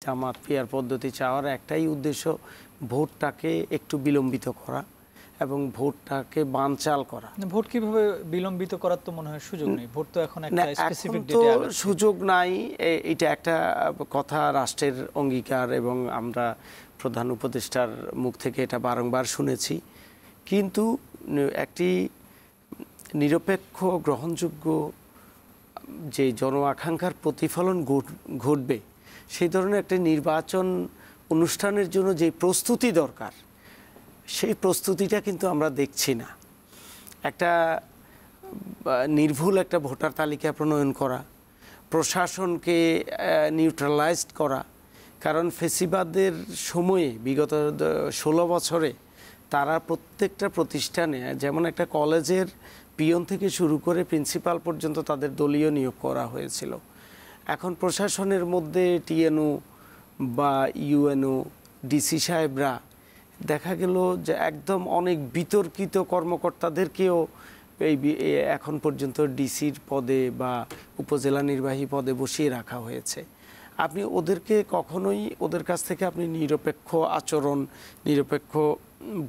জামাত peer পদ্ধতি চাওয়ার একটাই উদ্দেশ্য, ভোটটাকে একটু বিলম্বিত করা এবং ভোটটাকে বানচাল করা। ভোট কিভাবে বিলম্বিত করার তো মনে হয় সুযোগ নেই, ভোট তো এখন একটা স্পেসিফিক তো ডেটে আগাচ্ছে। সুযোগ নাই, এটা একটা কথা রাষ্ট্রের অঙ্গীকার এবং আমরা প্রধান উপদেষ্টার মুখ থেকে এটা বারংবার শুনেছি। কিন্তু একটি নিরপেক্ষ গ্রহণযোগ্য যে জন আকাঙ্ক্ষার প্রতিফলন ঘটবে সেই ধরনের একটা নির্বাচন অনুষ্ঠানের জন্য যে প্রস্তুতি দরকার সেই প্রস্তুতিটা কিন্তু আমরা দেখছি না। একটা নির্ভুল একটা ভোটার তালিকা প্রণয়ন করা, প্রশাসনকে নিউট্রালাইজড করা, কারণ ফেসিবাদের সময়ে বিগত 16 বছরে তারা প্রত্যেকটা প্রতিষ্ঠানে, যেমন একটা কলেজের পিয়ন থেকে শুরু করে প্রিন্সিপাল পর্যন্ত তাদের দলীয় নিয়োগ করা হয়েছিল। এখন প্রশাসনের মধ্যে টিএনও বা ইউএনও ডিসি সাহেবরা দেখা গেল যে একদম অনেক বিতর্কিত কর্মকর্তাদেরকেও এখন পর্যন্ত ডিসির পদে বা উপজেলা নির্বাহী পদে বসিয়ে রাখা হয়েছে। আপনি ওদেরকে কখনোই ওদের কাছ থেকে আপনি নিরপেক্ষ আচরণ, নিরপেক্ষ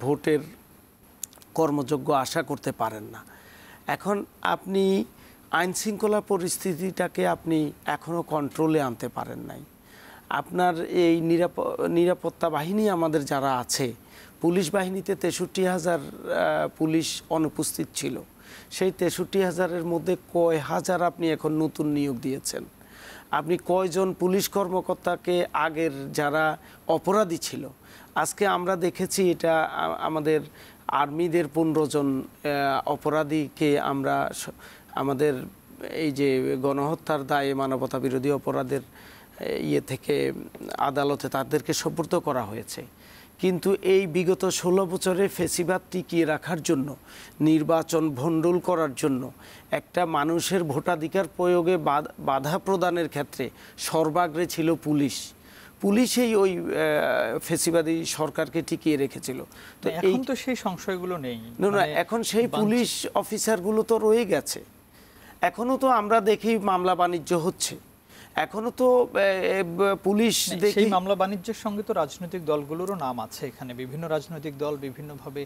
ভোটের কর্মযোগ্য আশা করতে পারেন না। এখন আপনি আইনশৃঙ্খলা পরিস্থিতিটাকে আপনি এখনও কন্ট্রোলে আনতে পারেন নাই। আপনার এই নিরাপত্তা বাহিনী আমাদের যারা আছে, পুলিশ বাহিনীতে 63,000 পুলিশ অনুপস্থিত ছিল। সেই 63,000-এর মধ্যে কয় হাজার আপনি এখন নতুন নিয়োগ দিয়েছেন? আপনি কয়জন পুলিশ কর্মকর্তাকে আগের যারা অপরাধী ছিল, আজকে আমরা দেখেছি এটা আমাদের আর্মিদের 15 জন অপরাধীকে আমরা আমাদের এই যে গণহত্যার দায়ে মানবতা বিরোধী অপরাধের থেকে আদালতে তাদেরকে সোপর্দ করা হয়েছে। কিন্তু এই বিগত 16 বছরে ফেসিবাদ টিকিয়ে রাখার জন্য, নির্বাচন ভণ্ডুল করার জন্য, একটা মানুষের ভোটাধিকার প্রয়োগে বাধা প্রদানের ক্ষেত্রে সর্বাগ্রে ছিল পুলিশ। পুলিশই ওই ফেসিবাদী সরকারকে টিকিয়ে রেখেছিল। তো এখন তো সেই সংশয়গুলো নেই। না, এখন সেই পুলিশ অফিসারগুলো তো রয়ে গেছে। এখনো তো আমরা দেখি মামলা বাণিজ্য হচ্ছে, এখনো তো পুলিশ দেখি। সেই মামলা বাণিজ্যের সঙ্গে তো রাজনৈতিক দলগুলোরও নাম আছে এখানে, বিভিন্ন রাজনৈতিক দল বিভিন্নভাবে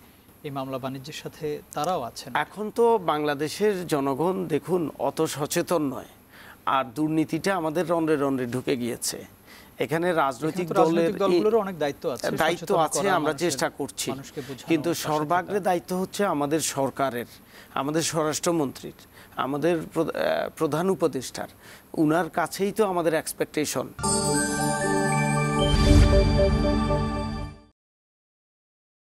এই মামলা বাণিজ্যের সাথে তারাও আছেন। এখন তো বাংলাদেশের জনগণ দেখুন অত সচেতন নয়, আর দুর্নীতিটা আমাদের রন্ধ্রে রন্ধ্রে ঢুকে গিয়েছে। এখানে রাজনৈতিক দলগুলোরও অনেক দায়িত্ব আছে, আমরা চেষ্টা করছি, কিন্তু সর্বাগ্রে দায়িত্ব হচ্ছে আমাদের সরকারের, আমাদের স্বরাষ্ট্রমন্ত্রীর, আমাদের প্রধান উপদেষ্টার। উনার কাছেই তো আমাদের এক্সপেকটেশন।